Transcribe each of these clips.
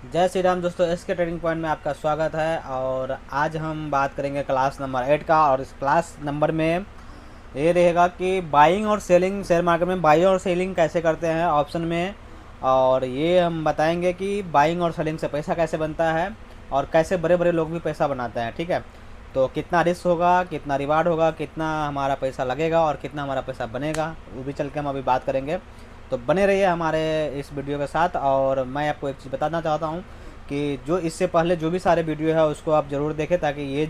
जय श्री राम दोस्तों, एस के ट्रेडिंग पॉइंट में आपका स्वागत है। और आज हम बात करेंगे क्लास नंबर 8 का। और इस क्लास नंबर में ये रहेगा कि बाइंग और सेलिंग, शेयर मार्केट में बाइंग और सेलिंग कैसे करते हैं ऑप्शन में। और ये हम बताएंगे कि बाइंग और सेलिंग से पैसा कैसे बनता है और कैसे बड़े बड़े लोग भी पैसा बनाते हैं। ठीक है, तो कितना रिस्क होगा, कितना रिवार्ड होगा, कितना हमारा पैसा लगेगा और कितना हमारा पैसा बनेगा, वो भी चल के हम अभी बात करेंगे। तो बने रहिए हमारे इस वीडियो के साथ। और मैं आपको एक चीज़ बताना चाहता हूँ कि जो इससे पहले जो भी सारे वीडियो है उसको आप ज़रूर देखें, ताकि ये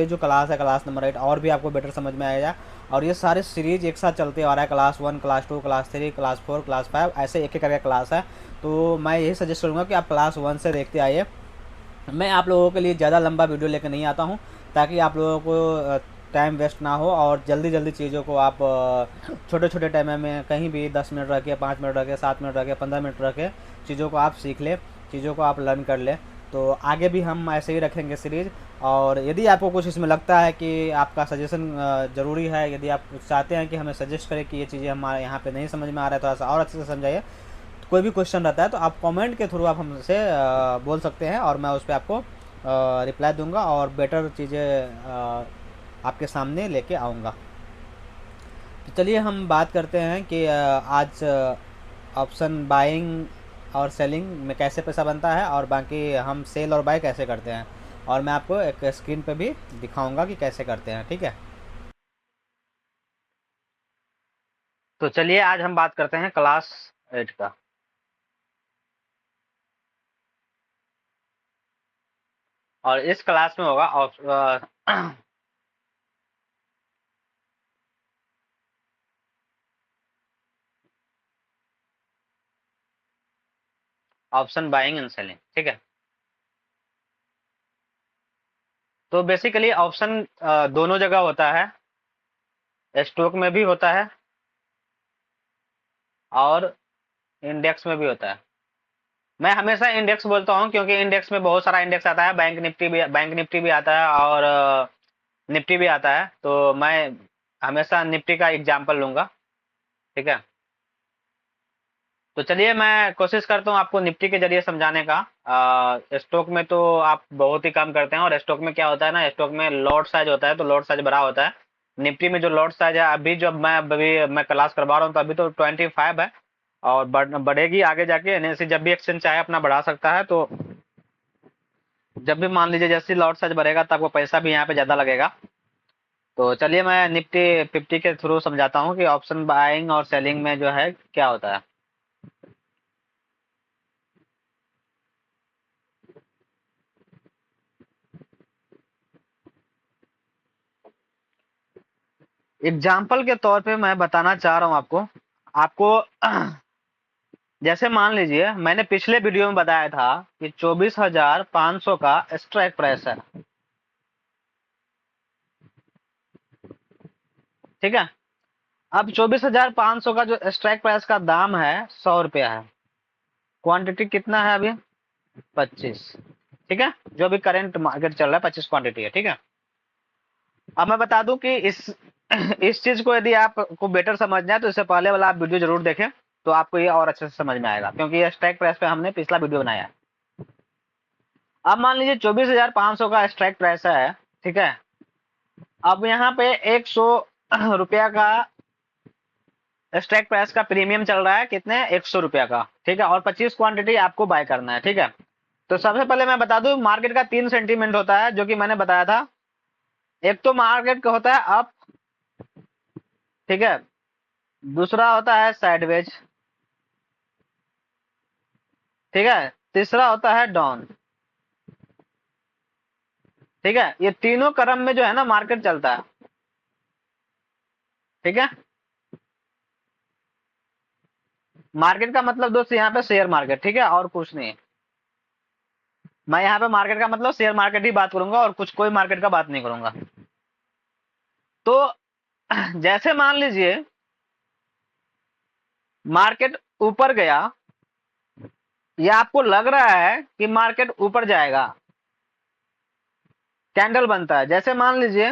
जो क्लास है, क्लास नंबर 8, और भी आपको बेटर समझ में आएगा। और ये सारे सीरीज एक साथ चलते आ रहा है, class 1, class 2, class 3, class 4, class 5, ऐसे एक एक करके क्लास है। तो मैं यही सजेस्ट करूँगा कि आप क्लास 1 से देखते आइए। मैं आप लोगों के लिए ज़्यादा लंबा वीडियो लेकर नहीं आता हूँ, ताकि आप लोगों को टाइम वेस्ट ना हो और जल्दी जल्दी चीज़ों को आप छोटे छोटे टाइम में कहीं भी 10 मिनट रख के, 5 मिनट रख के, 7 मिनट रख के, 15 मिनट रख के चीज़ों को आप सीख लें, चीज़ों को आप लर्न कर लें। तो आगे भी हम ऐसे ही रखेंगे सीरीज़। और यदि आपको कुछ इसमें लगता है कि आपका सजेशन ज़रूरी है, यदि आप कुछ चाहते हैं कि हमें सजेस्ट करें कि ये चीज़ें हमारे यहाँ पे नहीं समझ में आ रहा है, थोड़ा सा और अच्छे से समझाइए, कोई भी क्वेश्चन रहता है तो आप कमेंट के थ्रू आप हमसे बोल सकते हैं और मैं उस पर आपको रिप्लाई दूंगा और बेटर चीज़ें आपके सामने लेके आऊँगा। तो चलिए हम बात करते हैं कि आज ऑप्शन बाइंग और सेलिंग में कैसे पैसा बनता है और बाकी हम सेल और बाय कैसे करते हैं। और मैं आपको एक स्क्रीन पे भी दिखाऊंगा कि कैसे करते हैं। ठीक है, तो चलिए आज हम बात करते हैं क्लास 8 का। और इस क्लास में होगा ऑप्शन बाइंग एंड सेलिंग। ठीक है, तो बेसिकली ऑप्शन दोनों जगह होता है, स्टॉक में भी होता है और इंडेक्स में भी होता है। मैं हमेशा इंडेक्स बोलता हूँ क्योंकि इंडेक्स में बहुत सारा इंडेक्स आता है, बैंक निफ्टी भी आता है और निफ्टी भी आता है। तो मैं हमेशा निफ्टी का एग्जांपल लूंगा। ठीक है, तो चलिए मैं कोशिश करता हूँ आपको निफ्टी के जरिए समझाने का। स्टॉक में तो आप बहुत ही कम करते हैं, और स्टॉक में क्या होता है ना, स्टॉक में लॉट साइज होता है तो लॉट साइज बड़ा होता है। निफ्टी में जो लॉट साइज है, अभी जब मैं क्लास करवा रहा हूँ तो अभी तो 25 है, और बढ़ेगी आगे जाके। एनएससी जब भी एक्सचेंज चाहे अपना बढ़ा सकता है। तो जब भी मान लीजिए जैसे लॉट साइज बढ़ेगा तो आपको पैसा भी यहाँ पे ज्यादा लगेगा। तो चलिए मैं निफ्टी 50 के थ्रू समझाता हूँ कि ऑप्शन बाइंग और सेलिंग में जो है क्या होता है। एग्जाम्पल के तौर पे मैं बताना चाह रहा हूँ आपको आपको जैसे मान लीजिए मैंने पिछले वीडियो में बताया था कि 24,500 का स्ट्राइक प्राइस है। ठीक है, अब 24,500 का जो स्ट्राइक प्राइस का दाम है 100 रुपया है। क्वांटिटी कितना है अभी? 25। ठीक है, जो अभी करंट मार्केट चल रहा है 25 क्वांटिटी है। ठीक है, अब मैं बता दूं कि इस चीज को यदि आपको बेटर समझना है तो इससे पहले वाला आप वीडियो जरूर देखें, तो आपको ये और अच्छे से समझ में आएगा, क्योंकि ये स्ट्राइक प्राइस पे हमने पिछला वीडियो बनाया है। अब मान लीजिए 24,500 का स्ट्राइक प्राइस है। ठीक है, अब यहाँ पे 100 रुपया का स्ट्राइक प्राइस का प्रीमियम चल रहा है, कितने? 100 रुपया का। ठीक है, और 25 क्वांटिटी आपको बाय करना है। ठीक है, तो सबसे पहले मैं बता दूं मार्केट का 3 सेंटीमेंट होता है, जो कि मैंने बताया था। एक तो मार्केट का होता है अप, ठीक है, दूसरा होता है साइडवेज, ठीक है, तीसरा होता है डाउन। ठीक है, ये तीनों क्रम में जो है ना मार्केट चलता है। ठीक है, मार्केट का मतलब दोस्त यहाँ पे शेयर मार्केट, ठीक है, और कुछ नहीं। मैं यहाँ पे मार्केट का मतलब शेयर मार्केट ही बात करूंगा और कुछ कोई मार्केट का बात नहीं करूंगा। तो जैसे मान लीजिए मार्केट ऊपर गया, या आपको लग रहा है कि मार्केट ऊपर जाएगा, कैंडल बनता है। जैसे मान लीजिए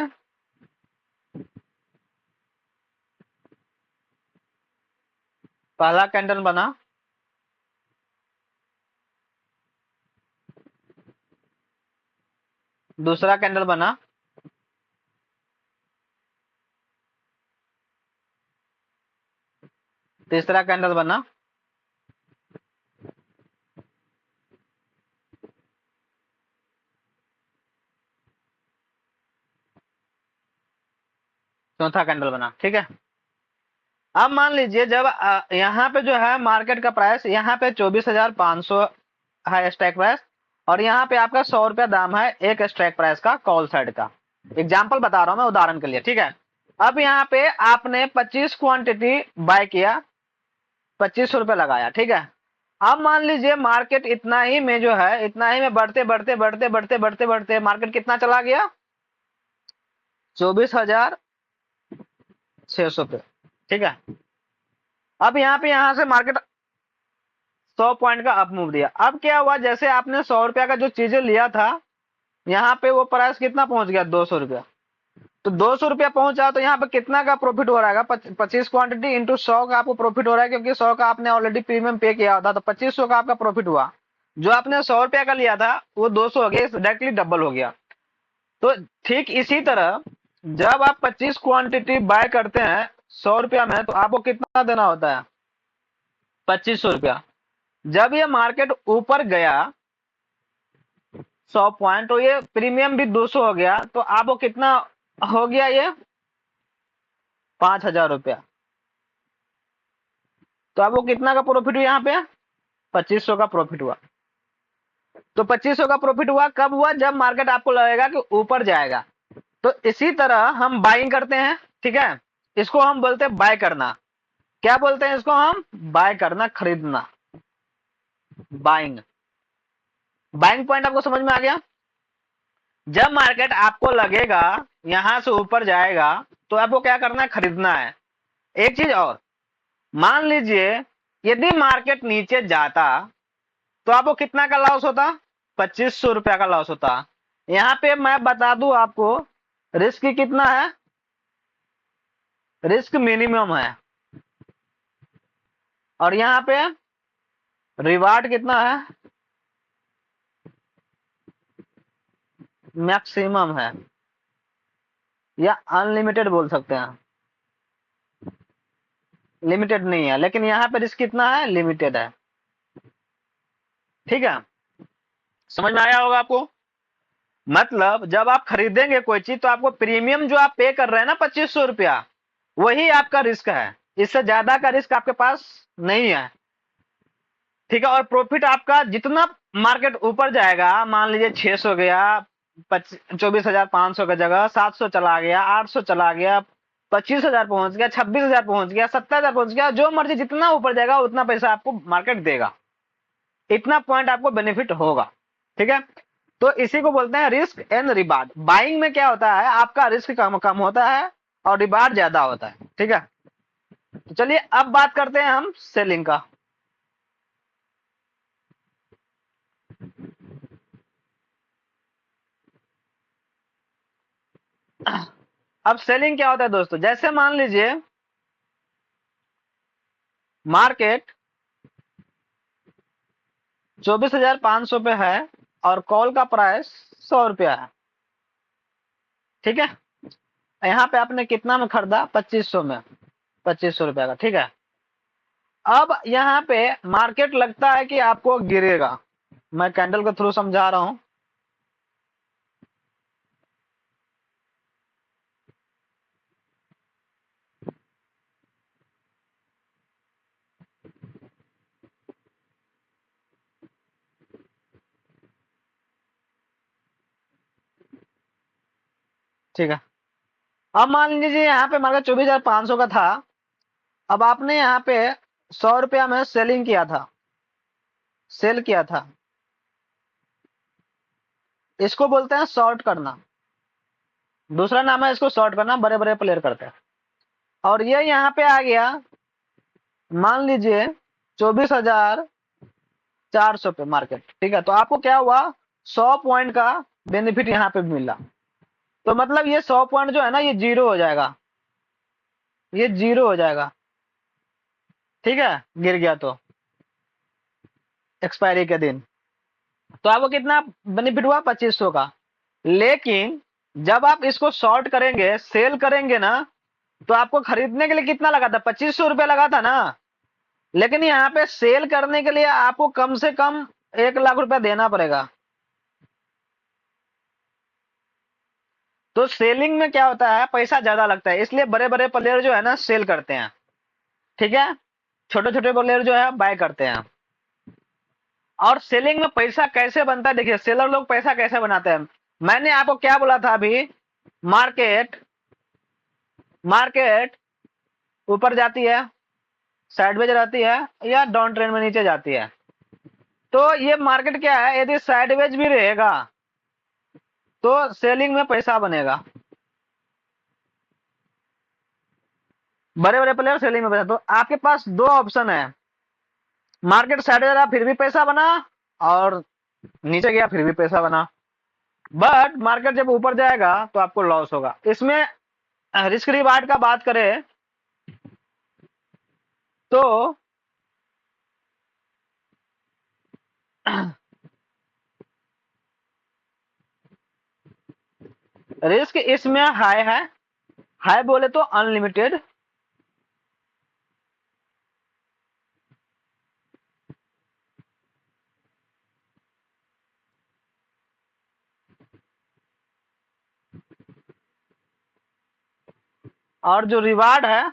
पहला कैंडल बना, दूसरा कैंडल बना, तीसरा कैंडल बना, चौथा कैंडल बना। ठीक है, अब मान लीजिए जब यहाँ पे जो है मार्केट का प्राइस यहाँ पे 24,500 है स्ट्राइक प्राइस, और यहाँ पे आपका 100 रुपया दाम है एक स्ट्राइक प्राइस का कॉल साइड का। एग्जाम्पल बता रहा हूं मैं उदाहरण के लिए। ठीक है, अब यहाँ पे आपने 25 क्वांटिटी बाय किया, 2500 रुपये लगाया। ठीक है, अब मान लीजिए मार्केट इतना ही में जो है, इतना ही में बढ़ते बढ़ते बढ़ते बढ़ते बढ़ते बढ़ते मार्केट कितना चला गया, 24,600 पे। ठीक है, अब यहाँ पे यहाँ से मार्केट 100 पॉइंट का अप मूव दिया। अब क्या हुआ, जैसे आपने 100 रुपया का जो चीजें लिया था, यहाँ पे वो प्राइस कितना पहुंच गया, 200 रुपया। तो 200 रुपया पहुंचा तो यहाँ पे कितना का प्रॉफिट हो रहा है, 25 क्वांटिटी इंटू 100 का आपको प्रॉफिट हो रहा है, क्योंकि 100 का आपने ऑलरेडी प्रीमियम पे किया था, तो 2500 का आपका प्रॉफिट हुआ। जो आपने 100 रुपया का लिया था वो 200 हो गया, डायरेक्टली डबल हो गया। तो ठीक इसी तरह जब आप 25 क्वांटिटी बाय करते हैं 100 रुपया में, तो आपको कितना देना होता है, 2500 रुपया। जब ये मार्केट ऊपर गया 100 पॉइंट, तो ये प्रीमियम भी 200 हो गया, तो आपको कितना हो गया, ये 5,000 रुपया। तो आपको कितना का प्रॉफिट हुआ यहाँ पे, 2500 का प्रॉफिट हुआ। तो 2500 का प्रॉफिट हुआ कब हुआ, जब मार्केट आपको लगेगा कि ऊपर जाएगा। तो इसी तरह हम बाइंग करते हैं। ठीक है, इसको हम बोलते हैं बाय करना। क्या बोलते हैं इसको हम, बाय करना, खरीदना, बाइंग। बाइंग पॉइंट आपको समझ में आ गया। जब मार्केट आपको लगेगा यहां से ऊपर जाएगा, तो आपको क्या करना है, खरीदना है। एक चीज और, मान लीजिए यदि मार्केट नीचे जाता तो आपको कितना का लॉस होता, 2500 रुपया का लॉस होता। यहाँ पे मैं बता दूं आपको, रिस्क कितना है, रिस्क मिनिमम है, और यहाँ पे रिवार्ड कितना है, मैक्सिमम है, या अनलिमिटेड बोल सकते हैं। लिमिटेड नहीं है, लेकिन यहाँ पे रिस्क कितना है, लिमिटेड है। ठीक है, समझ में आया होगा आपको। मतलब जब आप खरीदेंगे कोई चीज, तो आपको प्रीमियम जो आप पे कर रहे हैं ना, 2500 रुपया, वही आपका रिस्क है। इससे ज्यादा का रिस्क आपके पास नहीं है। ठीक है, और प्रॉफिट आपका जितना मार्केट ऊपर जाएगा, मान लीजिए 600 गया, 24,500 का जगह 700 चला गया, 800 चला गया, 25,000 पहुंच गया, 26,000 पहुंच गया, 70,000 पहुंच गया, जो मर्जी जितना ऊपर जाएगा उतना पैसा आपको मार्केट देगा, इतना पॉइंट आपको बेनिफिट होगा। ठीक है, तो इसी को बोलते हैं रिस्क एंड रिवार्ड। बाइंग में क्या होता है, आपका रिस्क कम कम होता है और रिवार्ड ज्यादा होता है। ठीक है, तो चलिए अब बात करते हैं हम सेलिंग का। अब सेलिंग क्या होता है दोस्तों, जैसे मान लीजिए मार्केट 24,500 पे है और कॉल का प्राइस 100 रुपया है। ठीक है, यहाँ पे आपने कितना में खरीदा, 2500 में, 2500 रुपया का। ठीक है, अब यहाँ पे मार्केट लगता है कि आपको गिरेगा। मैं कैंडल के थ्रू समझा रहा हूं। ठीक है, अब मान लीजिए यहाँ पे मार्केट 24,500 का था। अब आपने यहाँ पे 100 रुपया में सेलिंग किया था, सेल किया था। इसको बोलते हैं शॉर्ट करना, दूसरा नाम है इसको शॉर्ट करना, बड़े बड़े प्लेयर करते हैं। और ये यहाँ पे आ गया, मान लीजिए 24,400 पे मार्केट। ठीक है, तो आपको क्या हुआ, 100 पॉइंट का बेनिफिट यहाँ पे मिला। तो मतलब ये 100 पॉइंट जो है ना, ये जीरो हो जाएगा, ये जीरो हो जाएगा। ठीक है, गिर गया तो एक्सपायरी के दिन, तो आपको कितना बेनिफिट हुआ, 2500 का। लेकिन जब आप इसको शॉर्ट करेंगे, सेल करेंगे ना, तो आपको खरीदने के लिए कितना लगा था? 2500 रुपया लगा था ना। लेकिन यहाँ पे सेल करने के लिए आपको कम से कम 1 लाख रुपया देना पड़ेगा। तो सेलिंग में क्या होता है, पैसा ज्यादा लगता है, इसलिए बड़े बड़े प्लेयर जो है ना सेल करते हैं, ठीक है। छोटे छोटे प्लेयर जो है बाय करते हैं। और सेलिंग में पैसा कैसे बनता है, देखिए सेलर लोग पैसा कैसे बनाते हैं। मैंने आपको क्या बोला था अभी, मार्केट मार्केट ऊपर जाती है, साइडवेज रहती है, या डाउन ट्रेंड में नीचे जाती है। तो ये मार्केट क्या है, यदि साइडवेज भी रहेगा तो सेलिंग में पैसा बनेगा। बड़े बड़े प्लेयर सेलिंग में पैसा, तो आपके पास दो ऑप्शन है, मार्केट साइडवेज रहा फिर भी पैसा बना, और नीचे गया फिर भी पैसा बना। बट मार्केट जब ऊपर जाएगा तो आपको लॉस होगा। इसमें रिस्क रिवार्ड का बात करें तो रिस्क इसमें हाई है, हाई बोले तो अनलिमिटेड। और जो रिवार्ड है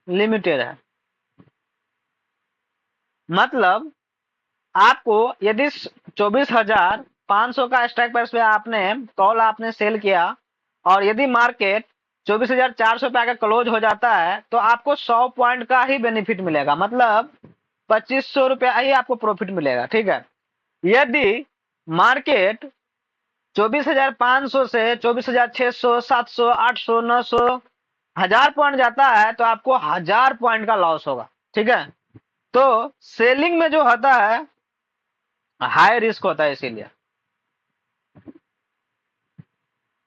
लिमिटेड है। मतलब आपको यदि 24,500 का स्ट्राइक प्राइस पे आपने कॉल आपने सेल किया, और यदि मार्केट 24,400 पे आकर क्लोज हो जाता है, तो आपको 100 पॉइंट का ही बेनिफिट मिलेगा, मतलब 2500 रुपया ही आपको प्रॉफिट मिलेगा, ठीक है। यदि मार्केट 24,500 से 24,600, 700, 800, 900, 1000 पॉइंट जाता है, तो आपको 1000 पॉइंट का लॉस होगा, ठीक है। तो सेलिंग में जो होता है हाई रिस्क होता है इसीलिए,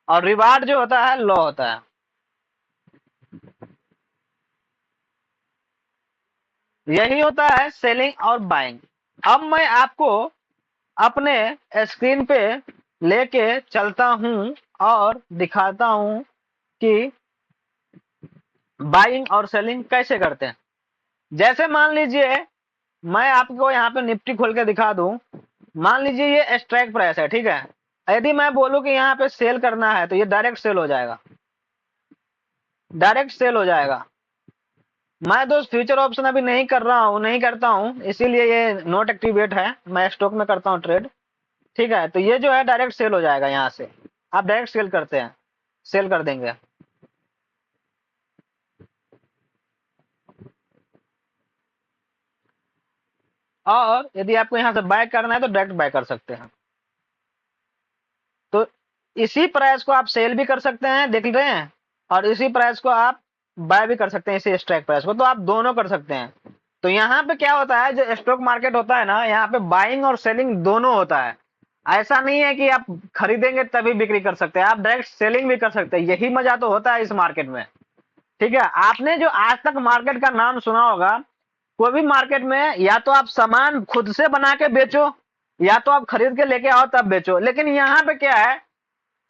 और रिवार्ड जो होता है लो होता है। यही होता है सेलिंग और बाइंग। अब मैं आपको अपने स्क्रीन पे लेके चलता हूं और दिखाता हूं कि बाइंग और सेलिंग कैसे करते हैं। जैसे मान लीजिए मैं आपको यहाँ पे निफ्टी खोल के दिखा दूं, मान लीजिए ये स्ट्राइक प्राइस है, ठीक है। यदि मैं बोलूं कि यहाँ पे सेल करना है तो ये डायरेक्ट सेल हो जाएगा, डायरेक्ट सेल हो जाएगा। मैं दोस्त फ्यूचर ऑप्शन अभी नहीं कर रहा हूँ, नहीं करता हूँ, इसीलिए ये नॉट एक्टिवेट है। मैं स्टॉक में करता हूँ ट्रेड, ठीक है। तो ये जो है डायरेक्ट सेल हो जाएगा, यहाँ से आप डायरेक्ट सेल करते हैं, सेल कर देंगे। और यदि आपको यहाँ से बाय करना है तो डायरेक्ट बाय कर सकते हैं। तो इसी प्राइस को आप सेल भी कर सकते हैं, देख रहे हैं, और इसी प्राइस को आप बाय भी कर सकते हैं, इसी स्ट्राइक प्राइस को, तो आप दोनों कर सकते हैं। तो यहाँ पे क्या होता है, जो स्टॉक मार्केट होता है ना, यहाँ पे बाइंग और सेलिंग दोनों होता है। ऐसा नहीं है कि आप खरीदेंगे तभी बिक्री कर सकते हैं, आप डायरेक्ट सेलिंग भी कर सकते हैं। यही मजा तो होता है इस मार्केट में, ठीक है। आपने जो आज तक मार्केट का नाम सुना होगा, कोई भी मार्केट में या तो आप सामान खुद से बना के बेचो, या तो आप खरीद के लेके आओ तब बेचो। लेकिन यहाँ पे क्या है,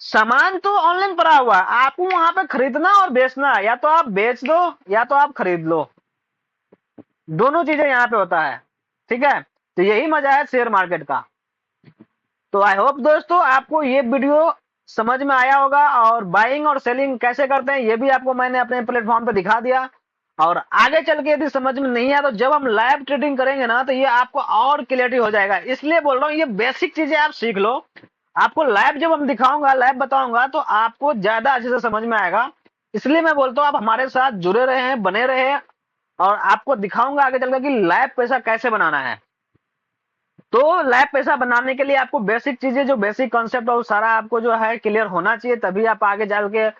सामान तो ऑनलाइन पड़ा हुआ है, आपको वहां पे खरीदना और बेचना, या तो आप बेच दो या तो आप खरीद लो, दोनों चीजें यहाँ पे होता है, ठीक है। तो यही मजा है शेयर मार्केट का। तो आई होप दोस्तों आपको ये वीडियो समझ में आया होगा, और बाइंग और सेलिंग कैसे करते हैं ये भी आपको मैंने अपने प्लेटफॉर्म पे दिखा दिया। और आगे चल के यदि समझ में नहीं आया तो जब हम लाइव ट्रेडिंग करेंगे ना, तो ये आपको और क्लियरिटी हो जाएगा। इसलिए बोल रहा हूँ ये बेसिक चीजें आप सीख लो, आपको लाइव जब हम दिखाऊंगा, लाइव बताऊंगा, तो आपको ज्यादा अच्छे से समझ में आएगा। इसलिए मैं बोलता हूँ आप हमारे साथ जुड़े रहे, बने रहे, और आपको दिखाऊंगा आगे चलकर कि लाइव पैसा कैसे बनाना है। तो लाइव पैसा बनाने के लिए आपको बेसिक चीजें, जो बेसिक कॉन्सेप्ट है वो सारा आपको जो है क्लियर होना चाहिए, तभी आप आगे चल के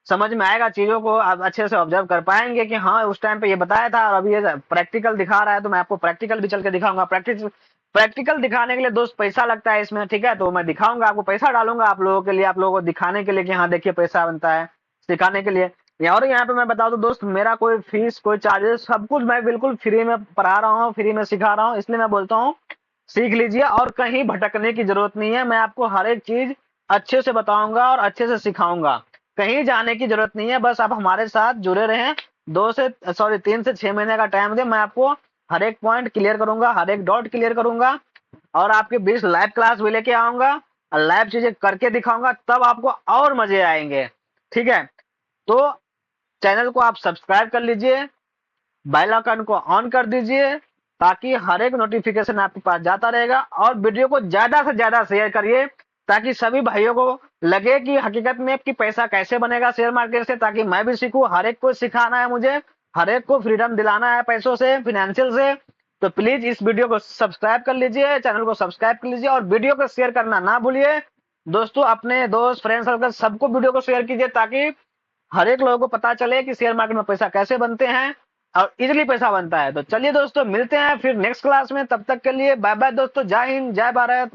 समझ में आएगा, चीजों को आप अच्छे से ऑब्जर्व कर पाएंगे कि हाँ उस टाइम पे ये बताया था और अभी ये प्रैक्टिकल दिखा रहा है। तो मैं आपको प्रैक्टिकल भी चल के दिखाऊंगा। प्रैक्टिकल दिखाने के लिए दोस्त पैसा लगता है इसमें, ठीक है। तो मैं दिखाऊंगा आपको, पैसा डालूंगा आप लोगों के लिए, आप लोगों को दिखाने के लिए कि हाँ देखिए पैसा बनता है, सिखाने के लिए। और यहाँ पे मैं बता दूं दोस्त, मेरा कोई फीस, कोई चार्जेस, सब कुछ मैं बिल्कुल फ्री में पढ़ा रहा हूँ, फ्री में सिखा रहा हूँ। इसलिए मैं बोलता हूँ सीख लीजिए और कहीं भटकने की जरूरत नहीं है। मैं आपको हर एक चीज अच्छे से बताऊंगा और अच्छे से सिखाऊंगा। कहीं जाने की जरूरत नहीं है, बस आप हमारे साथ जुड़े रहें। 3 से 6 महीने का टाइम दे, मैं आपको हर एक पॉइंट क्लियर करूंगा, हर एक डॉट क्लियर करूंगा और आपके बीच लाइव क्लास भी लेके आऊंगा और लाइव चीजें करके दिखाऊंगा, तब आपको और मजे आएंगे। ठीक है, तो चैनल को आप सब्सक्राइब कर लीजिए, बेल आइकन को ऑन कर दीजिए ताकि हर एक नोटिफिकेशन आपके पास जाता रहेगा। और वीडियो को ज्यादा से ज्यादा शेयर करिए ताकि सभी भाइयों को लगे कि हकीकत में कि पैसा कैसे बनेगा शेयर मार्केट से, ताकि मैं भी सीखूं। हर एक को सिखाना है मुझे, हर एक को फ्रीडम दिलाना है पैसों से, फाइनेंशियल से। तो प्लीज इस वीडियो को सब्सक्राइब कर लीजिए, चैनल को सब्सक्राइब कर लीजिए और वीडियो को शेयर करना ना भूलिए। दोस्तों, अपने दोस्त, फ्रेंड सर्कल सबको वीडियो को शेयर कीजिए ताकि हर एक लोगों को पता चले कि शेयर मार्केट में पैसा कैसे बनते हैं और इजीली पैसा बनता है। तो चलिए दोस्तों, मिलते हैं फिर नेक्स्ट क्लास में। तब तक के लिए बाय बाय दोस्तों, जय हिंद, जय भारत।